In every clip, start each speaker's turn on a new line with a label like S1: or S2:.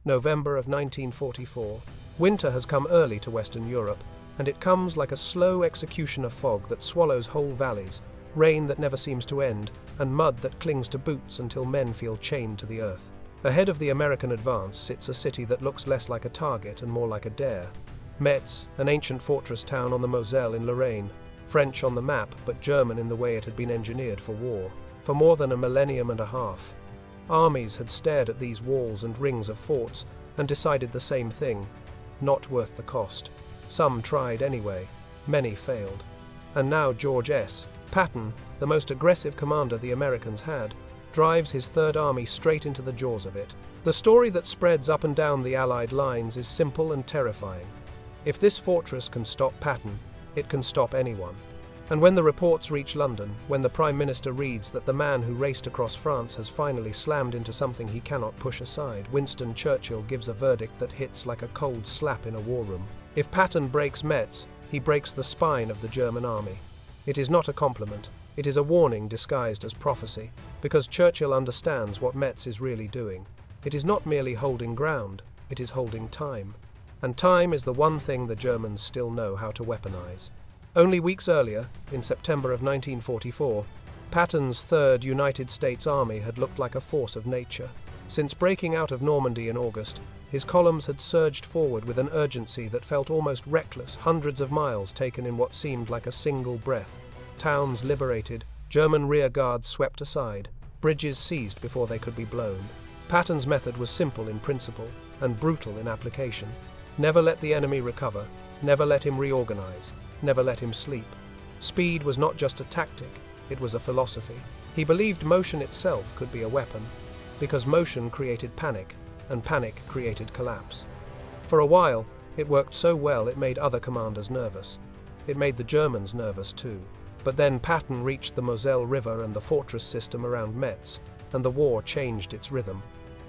S1: November of 1944. Winter has come early to Western Europe, and it comes like a slow executioner fog that swallows whole valleys, rain that never seems to end, and mud that clings to boots until men feel chained to the earth. Ahead of the American advance sits a city that looks less like a target and more like a dare. Metz, an ancient fortress town on the Moselle in Lorraine, French on the map but German in the way it had been engineered for war. For more than a millennium and a half, armies had stared at these walls and rings of forts and decided the same thing: not worth the cost. Some tried anyway, many failed. And now George S. Patton, the most aggressive commander the Americans had, drives his Third Army straight into the jaws of it. The story that spreads up and down the Allied lines is simple and terrifying. If this fortress can stop Patton, it can stop anyone. And when the reports reach London, when the Prime Minister reads that the man who raced across France has finally slammed into something he cannot push aside, Winston Churchill gives a verdict that hits like a cold slap in a war room. If Patton breaks Metz, he breaks the spine of the German army. It is not a compliment, it is a warning disguised as prophecy, because Churchill understands what Metz is really doing. It is not merely holding ground, it is holding time. And time is the one thing the Germans still know how to weaponize. Only weeks earlier, in September of 1944, Patton's Third United States Army had looked like a force of nature. Since breaking out of Normandy in August, his columns had surged forward with an urgency that felt almost reckless, hundreds of miles taken in what seemed like a single breath. Towns liberated, German rear guards swept aside, bridges seized before they could be blown. Patton's method was simple in principle and brutal in application. Never let the enemy recover, never let him reorganize, never let him sleep. Speed was not just a tactic, it was a philosophy. He believed motion itself could be a weapon, because motion created panic, and panic created collapse. For a while, it worked so well it made other commanders nervous. It made the Germans nervous too. But then Patton reached the Moselle River and the fortress system around Metz, and the war changed its rhythm.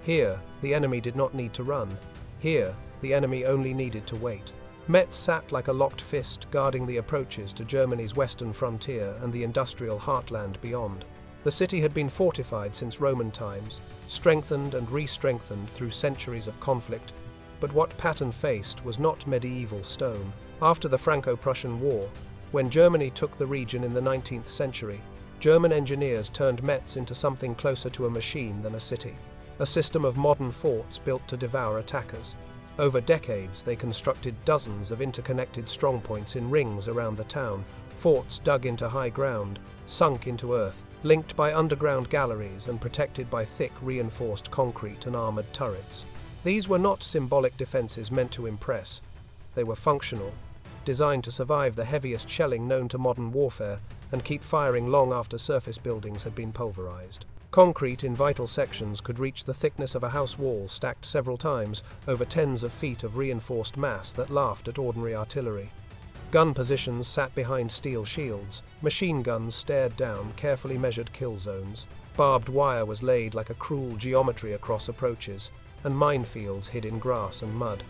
S1: Here, the enemy did not need to run. Here, the enemy only needed to wait. Metz sat like a locked fist, guarding the approaches to Germany's western frontier and the industrial heartland beyond. The city had been fortified since Roman times, strengthened and re-strengthened through centuries of conflict, but what Patton faced was not medieval stone. After the Franco-Prussian War, when Germany took the region in the 19th century, German engineers turned Metz into something closer to a machine than a city, a system of modern forts built to devour attackers. Over decades, they constructed dozens of interconnected strongpoints in rings around the town, forts dug into high ground, sunk into earth, linked by underground galleries and protected by thick reinforced concrete and armored turrets. These were not symbolic defenses meant to impress. They were functional, designed to survive the heaviest shelling known to modern warfare and keep firing long after surface buildings had been pulverized. Concrete in vital sections could reach the thickness of a house wall stacked several times over tens of feet of reinforced mass that laughed at ordinary artillery. Gun positions sat behind steel shields, machine guns stared down carefully measured kill zones, barbed wire was laid like a cruel geometry across approaches, and minefields hid in grass and mud.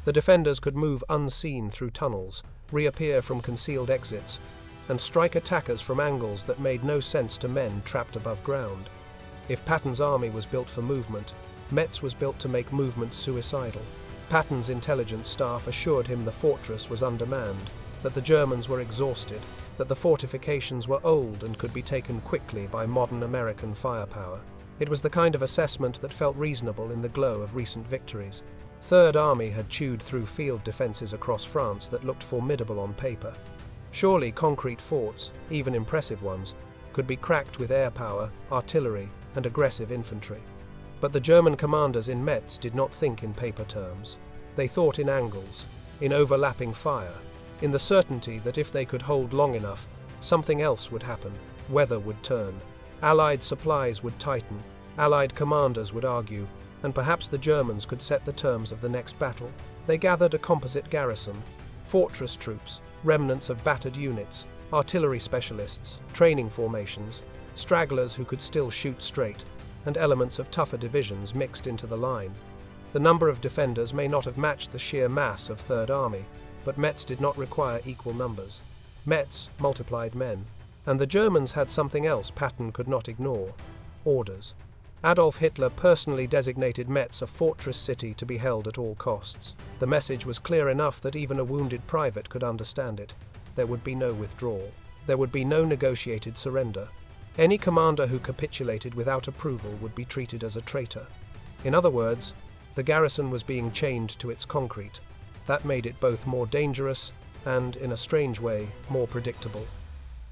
S1: The defenders could move unseen through tunnels, reappear from concealed exits, and strike attackers from angles that made no sense to men trapped above ground. If Patton's army was built for movement, Metz was built to make movement suicidal. Patton's intelligence staff assured him the fortress was undermanned, that the Germans were exhausted, that the fortifications were old and could be taken quickly by modern American firepower. It was the kind of assessment that felt reasonable in the glow of recent victories. Third Army had chewed through field defenses across France that looked formidable on paper. Surely concrete forts, even impressive ones, could be cracked with air power, artillery, and aggressive infantry. But the German commanders in Metz did not think in paper terms. They thought in angles, in overlapping fire, in the certainty that if they could hold long enough, something else would happen, weather would turn, Allied supplies would tighten, Allied commanders would argue, and perhaps the Germans could set the terms of the next battle. They gathered a composite garrison, fortress troops, remnants of battered units, artillery specialists, training formations, stragglers who could still shoot straight, and elements of tougher divisions mixed into the line. The number of defenders may not have matched the sheer mass of Third Army, but Metz did not require equal numbers. Metz multiplied men, and the Germans had something else Patton could not ignore: orders. Adolf Hitler personally designated Metz a fortress city to be held at all costs. The message was clear enough that even a wounded private could understand it. There would be no withdrawal. There would be no negotiated surrender. Any commander who capitulated without approval would be treated as a traitor. In other words, the garrison was being chained to its concrete. That made it both more dangerous and, in a strange way, more predictable.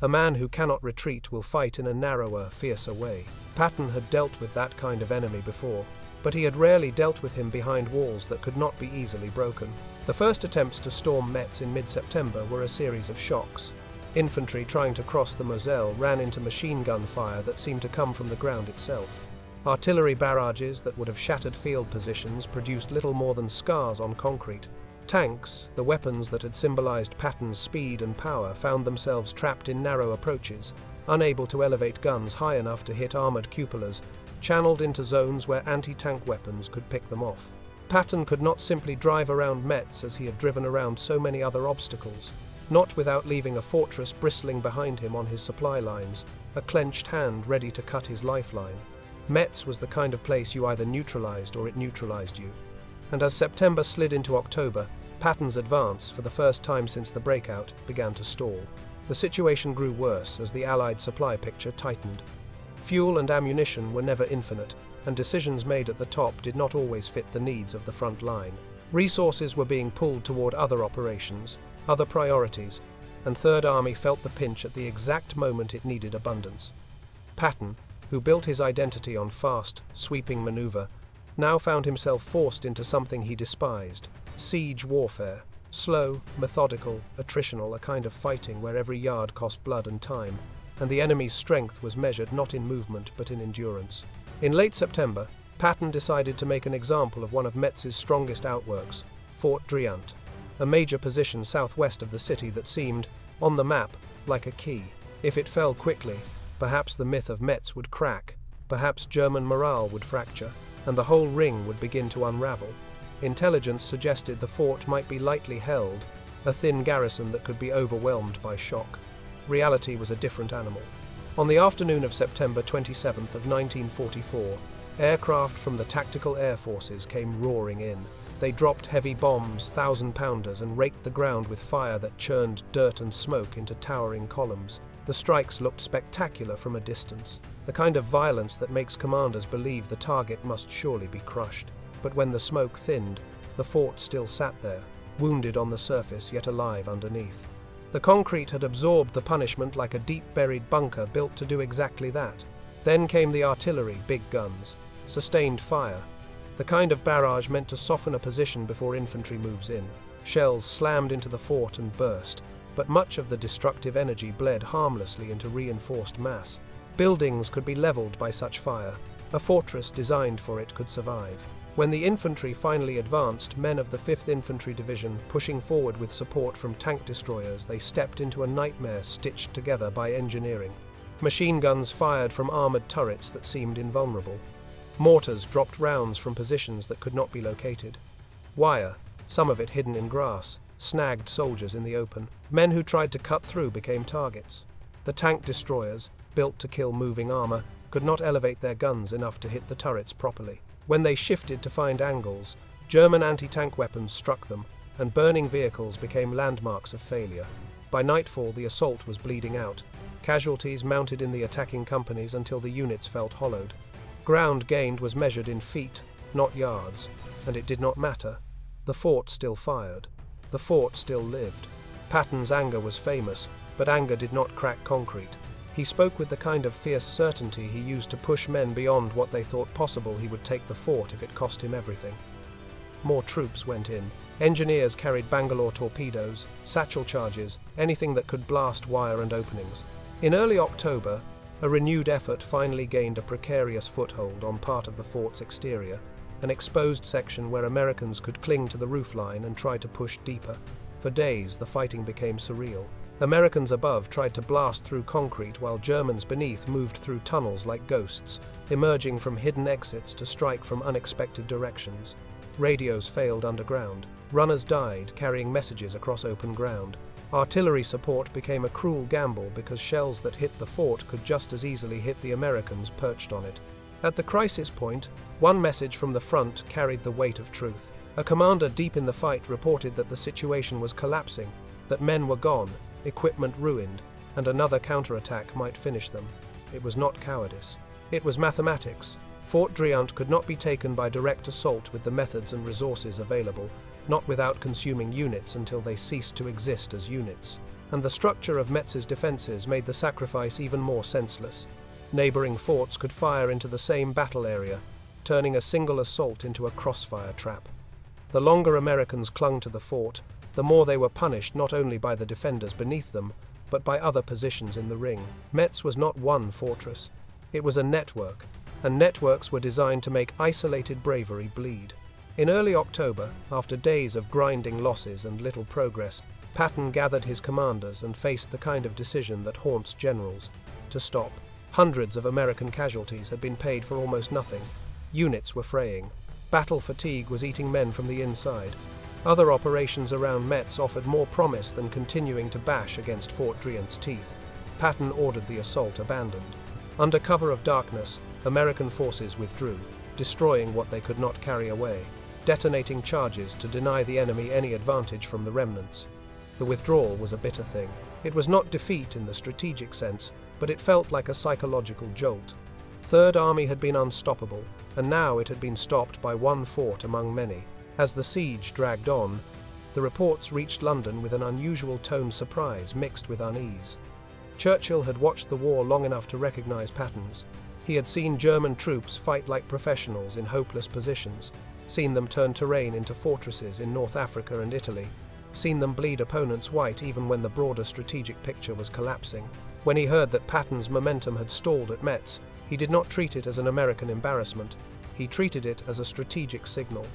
S1: A man who cannot retreat will fight in a narrower, fiercer way. Patton had dealt with that kind of enemy before, but he had rarely dealt with him behind walls that could not be easily broken. The first attempts to storm Metz in mid-September were a series of shocks. Infantry trying to cross the Moselle ran into machine gun fire that seemed to come from the ground itself. Artillery barrages that would have shattered field positions produced little more than scars on concrete. Tanks, the weapons that had symbolized Patton's speed and power, found themselves trapped in narrow approaches, unable to elevate guns high enough to hit armored cupolas, channeled into zones where anti-tank weapons could pick them off. Patton could not simply drive around Metz as he had driven around so many other obstacles, not without leaving a fortress bristling behind him on his supply lines, a clenched hand ready to cut his lifeline. Metz was the kind of place you either neutralized or it neutralized you. And as September slid into October, Patton's advance, for the first time since the breakout, began to stall. The situation grew worse as the Allied supply picture tightened. Fuel and ammunition were never infinite, and decisions made at the top did not always fit the needs of the front line. Resources were being pulled toward other operations, other priorities, and Third Army felt the pinch at the exact moment it needed abundance. Patton, who built his identity on fast, sweeping maneuver, now found himself forced into something he despised: siege warfare. Slow, methodical, attritional, a kind of fighting where every yard cost blood and time, and the enemy's strength was measured not in movement but in endurance. In late September, Patton decided to make an example of one of Metz's strongest outworks, Fort Driant, a major position southwest of the city that seemed, on the map, like a key. If it fell quickly, perhaps the myth of Metz would crack, perhaps German morale would fracture, and the whole ring would begin to unravel. Intelligence suggested the fort might be lightly held, a thin garrison that could be overwhelmed by shock. Reality was a different animal. On the afternoon of September 27th of 1944, aircraft from the Tactical Air Forces came roaring in. They dropped heavy bombs, 1,000-pounders, and raked the ground with fire that churned dirt and smoke into towering columns. The strikes looked spectacular from a distance, the kind of violence that makes commanders believe the target must surely be crushed. But when the smoke thinned, the fort still sat there, wounded on the surface yet alive underneath. The concrete had absorbed the punishment like a deep-buried bunker built to do exactly that. Then came the artillery, big guns, sustained fire, the kind of barrage meant to soften a position before infantry moves in. Shells slammed into the fort and burst, but much of the destructive energy bled harmlessly into reinforced mass. Buildings could be leveled by such fire. A fortress designed for it could survive. When the infantry finally advanced, men of the 5th Infantry Division pushing forward with support from tank destroyers, they stepped into a nightmare stitched together by engineering. Machine guns fired from armored turrets that seemed invulnerable. Mortars dropped rounds from positions that could not be located. Wire, some of it hidden in grass, snagged soldiers in the open. Men who tried to cut through became targets. The tank destroyers, built to kill moving armor, could not elevate their guns enough to hit the turrets properly. When they shifted to find angles, German anti-tank weapons struck them, and burning vehicles became landmarks of failure. By nightfall, the assault was bleeding out. Casualties mounted in the attacking companies until the units felt hollowed. Ground gained was measured in feet, not yards, and it did not matter. The fort still fired. The fort still lived. Patton's anger was famous, but anger did not crack concrete. He spoke with the kind of fierce certainty he used to push men beyond what they thought possible. He would take the fort if it cost him everything. More troops went in. Engineers carried Bangalore torpedoes, satchel charges, anything that could blast wire and openings. In early October, a renewed effort finally gained a precarious foothold on part of the fort's exterior, an exposed section where Americans could cling to the roofline and try to push deeper. For days, the fighting became surreal. Americans above tried to blast through concrete while Germans beneath moved through tunnels like ghosts, emerging from hidden exits to strike from unexpected directions. Radios failed underground. Runners died, carrying messages across open ground. Artillery support became a cruel gamble because shells that hit the fort could just as easily hit the Americans perched on it. At the crisis point, one message from the front carried the weight of truth. A commander deep in the fight reported that the situation was collapsing, that men were gone, equipment ruined, and another counterattack might finish them. It was not cowardice. It was mathematics. Fort Driant could not be taken by direct assault with the methods and resources available, not without consuming units until they ceased to exist as units. And the structure of Metz's defenses made the sacrifice even more senseless. Neighboring forts could fire into the same battle area, turning a single assault into a crossfire trap. The longer Americans clung to the fort, the more they were punished not only by the defenders beneath them, but by other positions in the ring. Metz was not one fortress. It was a network, and networks were designed to make isolated bravery bleed. In early October, after days of grinding losses and little progress, Patton gathered his commanders and faced the kind of decision that haunts generals: to stop. Hundreds of American casualties had been paid for almost nothing. Units were fraying. Battle fatigue was eating men from the inside. Other operations around Metz offered more promise than continuing to bash against Fort Driant's teeth. Patton ordered the assault abandoned. Under cover of darkness, American forces withdrew, destroying what they could not carry away, detonating charges to deny the enemy any advantage from the remnants. The withdrawal was a bitter thing. It was not defeat in the strategic sense, but it felt like a psychological jolt. Third Army had been unstoppable, and now it had been stopped by one fort among many. As the siege dragged on, the reports reached London with an unusual tone surprise mixed with unease. Churchill had watched the war long enough to recognize patterns. He had seen German troops fight like professionals in hopeless positions, seen them turn terrain into fortresses in North Africa and Italy, seen them bleed opponents white even when the broader strategic picture was collapsing. When he heard that Patton's momentum had stalled at Metz, he did not treat it as an American embarrassment. He treated it as a strategic signal.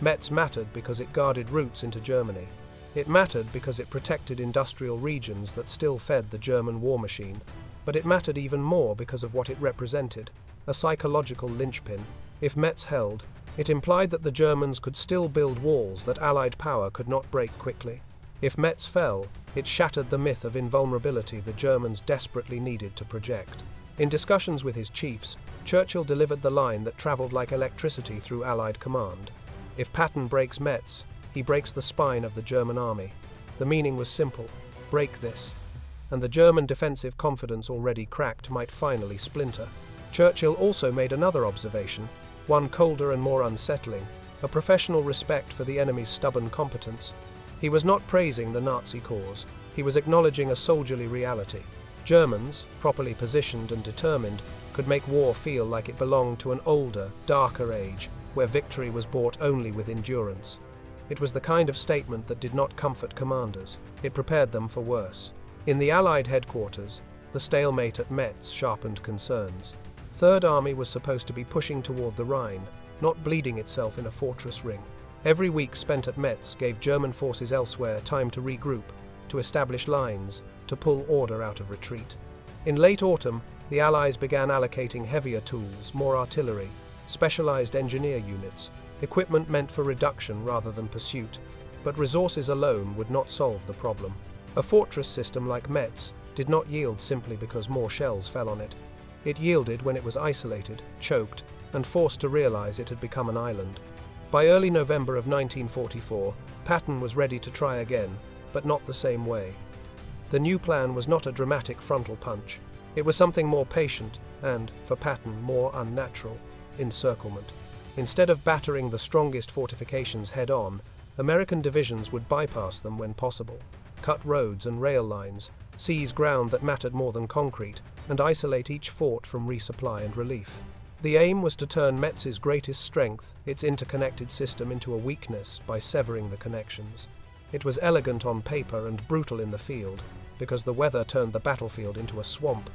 S1: Metz mattered because it guarded routes into Germany. It mattered because it protected industrial regions that still fed the German war machine. But it mattered even more because of what it represented: a psychological linchpin. If Metz held, it implied that the Germans could still build walls that Allied power could not break quickly. If Metz fell, it shattered the myth of invulnerability the Germans desperately needed to project. In discussions with his chiefs, Churchill delivered the line that traveled like electricity through Allied command: if Patton breaks Metz, he breaks the spine of the German army. The meaning was simple: break this, and the German defensive confidence already cracked might finally splinter. Churchill also made another observation, one colder and more unsettling: a professional respect for the enemy's stubborn competence. He was not praising the Nazi cause, he was acknowledging a soldierly reality. Germans, properly positioned and determined, could make war feel like it belonged to an older, darker age, where victory was bought only with endurance. It was the kind of statement that did not comfort commanders, it prepared them for worse. In the Allied headquarters, the stalemate at Metz sharpened concerns. Third Army was supposed to be pushing toward the Rhine, not bleeding itself in a fortress ring. Every week spent at Metz gave German forces elsewhere time to regroup, to establish lines, to pull order out of retreat. In late autumn, the Allies began allocating heavier tools, more artillery, specialized engineer units, equipment meant for reduction rather than pursuit. But resources alone would not solve the problem. A fortress system like Metz did not yield simply because more shells fell on it. It yielded when it was isolated, choked, and forced to realize it had become an island. By early November of 1944, Patton was ready to try again, but not the same way. The new plan was not a dramatic frontal punch. It was something more patient and, for Patton, more unnatural: encirclement. Instead of battering the strongest fortifications head-on, American divisions would bypass them when possible, cut roads and rail lines, seize ground that mattered more than concrete, and isolate each fort from resupply and relief. The aim was to turn Metz's greatest strength, its interconnected system, into a weakness by severing the connections. It was elegant on paper and brutal in the field, because the weather turned the battlefield into a swamp.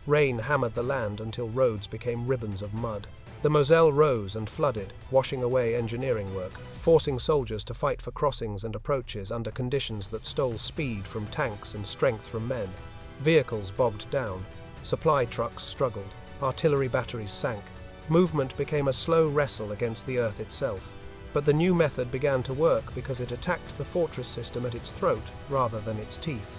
S1: Rain hammered the land until roads became ribbons of mud. The Moselle rose and flooded, washing away engineering work, forcing soldiers to fight for crossings and approaches under conditions that stole speed from tanks and strength from men. Vehicles bogged down, supply trucks struggled, artillery batteries sank. Movement became a slow wrestle against the earth itself. But the new method began to work because it attacked the fortress system at its throat rather than its teeth.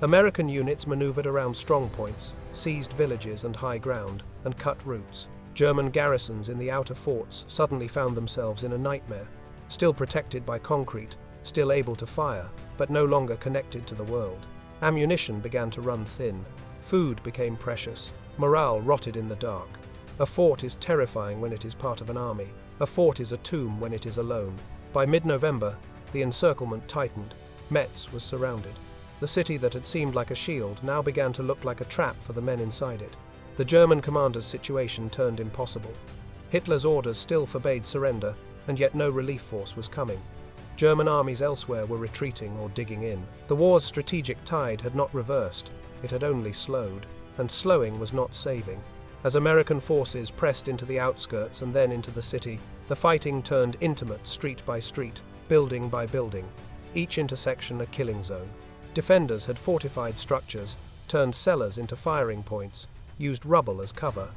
S1: American units maneuvered around strong points, seized villages and high ground, and cut routes. German garrisons in the outer forts suddenly found themselves in a nightmare, still protected by concrete, still able to fire, but no longer connected to the world. Ammunition began to run thin, food became precious, morale rotted in the dark. A fort is terrifying when it is part of an army. A fort is a tomb when it is alone. By mid-November, the encirclement tightened. Metz was surrounded. The city that had seemed like a shield now began to look like a trap for the men inside it. The German commander's situation turned impossible. Hitler's orders still forbade surrender, and yet no relief force was coming. German armies elsewhere were retreating or digging in. The war's strategic tide had not reversed, it had only slowed, and slowing was not saving. As American forces pressed into the outskirts and then into the city, the fighting turned intimate street by street, building by building, each intersection a killing zone. Defenders had fortified structures, turned cellars into firing points, used rubble as cover.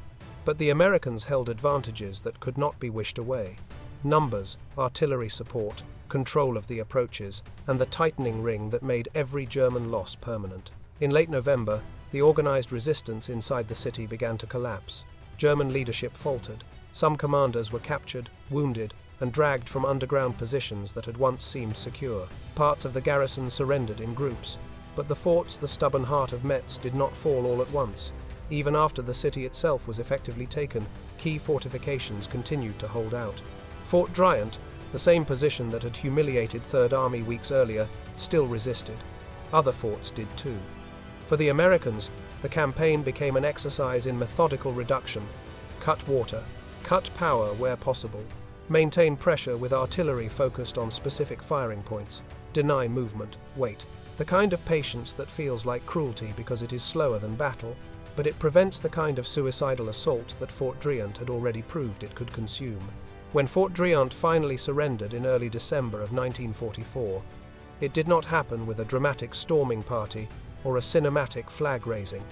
S1: But the Americans held advantages that could not be wished away. Numbers, artillery support, control of the approaches, and the tightening ring that made every German loss permanent. In late November, the organized resistance inside the city began to collapse. German leadership faltered. Some commanders were captured, wounded, and dragged from underground positions that had once seemed secure. Parts of the garrison surrendered in groups. But the forts, the stubborn heart of Metz, did not fall all at once. Even after the city itself was effectively taken, key fortifications continued to hold out. Fort Driant, the same position that had humiliated Third Army weeks earlier, still resisted. Other forts did too. For the Americans, the campaign became an exercise in methodical reduction. Cut water, cut power where possible, maintain pressure with artillery focused on specific firing points, deny movement, wait. The kind of patience that feels like cruelty because it is slower than battle, but it prevents the kind of suicidal assault that Fort Driant had already proved it could consume. When Fort Driant finally surrendered in early December of 1944, it did not happen with a dramatic storming party or a cinematic flag raising.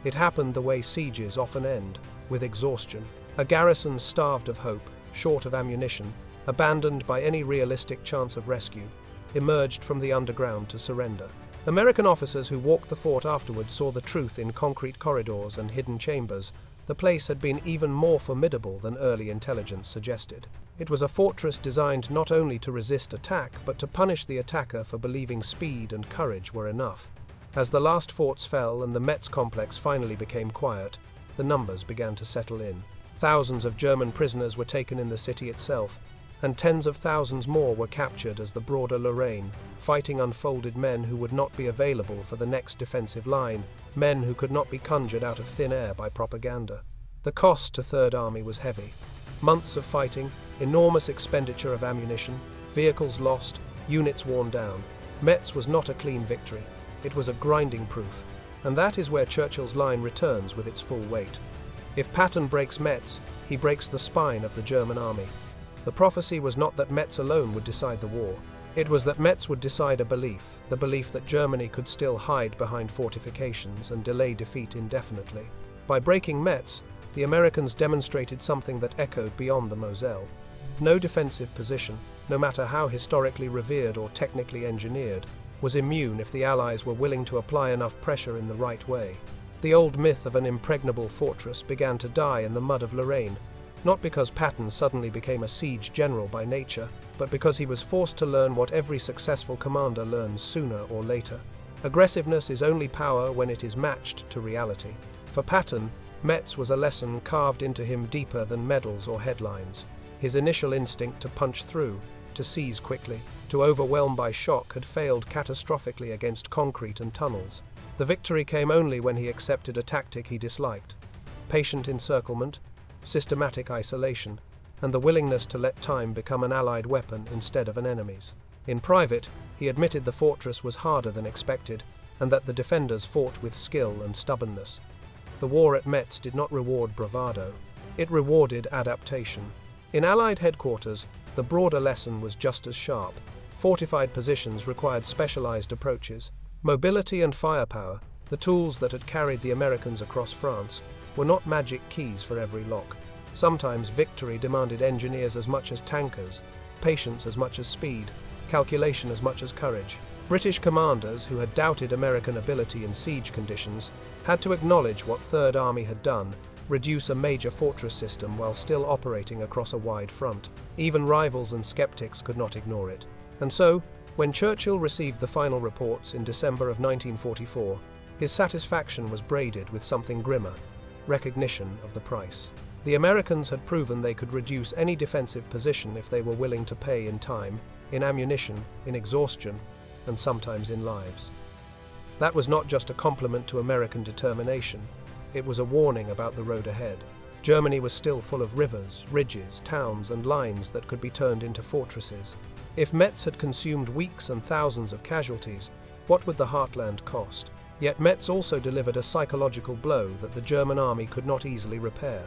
S1: It happened the way sieges often end, with exhaustion. A garrison starved of hope, short of ammunition, abandoned by any realistic chance of rescue, emerged from the underground to surrender. American officers who walked the fort afterwards saw the truth in concrete corridors and hidden chambers. The place had been even more formidable than early intelligence suggested. It was a fortress designed not only to resist attack, but to punish the attacker for believing speed and courage were enough. As the last forts fell and the Metz complex finally became quiet, the numbers began to settle in. Thousands of German prisoners were taken in the city itself, and tens of thousands more were captured as the broader Lorraine, fighting unfolded men who would not be available for the next defensive line, men who could not be conjured out of thin air by propaganda. The cost to Third Army was heavy. Months of fighting, enormous expenditure of ammunition, vehicles lost, units worn down. Metz was not a clean victory. It was a grinding proof, and that is where Churchill's line returns with its full weight. If Patton breaks Metz, he breaks the spine of the German army. The prophecy was not that Metz alone would decide the war. It was that Metz would decide a belief, the belief that Germany could still hide behind fortifications and delay defeat indefinitely. By breaking Metz, the Americans demonstrated something that echoed beyond the Moselle. No defensive position, no matter how historically revered or technically engineered, was immune if the Allies were willing to apply enough pressure in the right way. The old myth of an impregnable fortress began to die in the mud of Lorraine, not because Patton suddenly became a siege general by nature, but because he was forced to learn what every successful commander learns sooner or later. Aggressiveness is only power when it is matched to reality. For Patton, Metz was a lesson carved into him deeper than medals or headlines. His initial instinct to punch through, to seize quickly, to overwhelm by shock had failed catastrophically against concrete and tunnels. The victory came only when he accepted a tactic he disliked: patient encirclement, systematic isolation, and the willingness to let time become an allied weapon instead of an enemy's. In private, he admitted the fortress was harder than expected, and that the defenders fought with skill and stubbornness. The war at Metz did not reward bravado. It rewarded adaptation. In Allied headquarters, the broader lesson was just as sharp. Fortified positions required specialized approaches. Mobility and firepower, the tools that had carried the Americans across France, were not magic keys for every lock. Sometimes victory demanded engineers as much as tankers, patience as much as speed, calculation as much as courage. British commanders who had doubted American ability in siege conditions had to acknowledge what Third Army had done, reduce a major fortress system while still operating across a wide front. Even rivals and skeptics could not ignore it. And so, when Churchill received the final reports in December of 1944, his satisfaction was braided with something grimmer: recognition of the price. The Americans had proven they could reduce any defensive position if they were willing to pay in time, in ammunition, in exhaustion, and sometimes in lives. That was not just a compliment to American determination, it was a warning about the road ahead. Germany was still full of rivers, ridges, towns, and lines that could be turned into fortresses. If Metz had consumed weeks and thousands of casualties, what would the heartland cost? Yet Metz also delivered a psychological blow that the German army could not easily repair.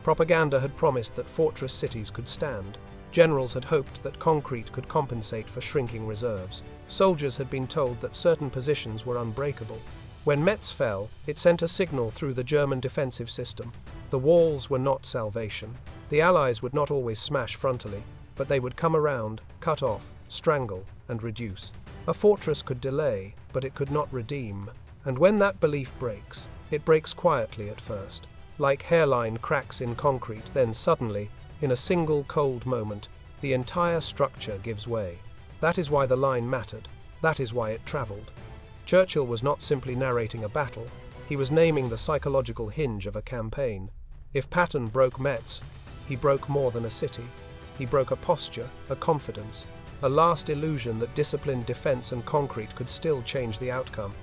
S1: Propaganda had promised that fortress cities could stand. Generals had hoped that concrete could compensate for shrinking reserves. Soldiers had been told that certain positions were unbreakable. When Metz fell, it sent a signal through the German defensive system. The walls were not salvation. The Allies would not always smash frontally, but they would come around, cut off, strangle, and reduce. A fortress could delay, but it could not redeem. And when that belief breaks, it breaks quietly at first. Like hairline cracks in concrete, then suddenly, in a single cold moment, the entire structure gives way. That is why the line mattered. That is why it traveled. Churchill was not simply narrating a battle, he was naming the psychological hinge of a campaign. If Patton broke Metz, he broke more than a city. He broke a posture, a confidence, a last illusion that disciplined defense and concrete could still change the outcome.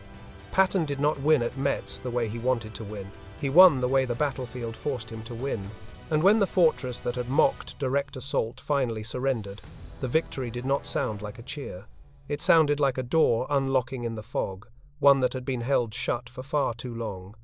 S1: Patton did not win at Metz the way he wanted to win. He won the way the battlefield forced him to win. And when the fortress that had mocked direct assault finally surrendered, the victory did not sound like a cheer. It sounded like a door unlocking in the fog, one that had been held shut for far too long.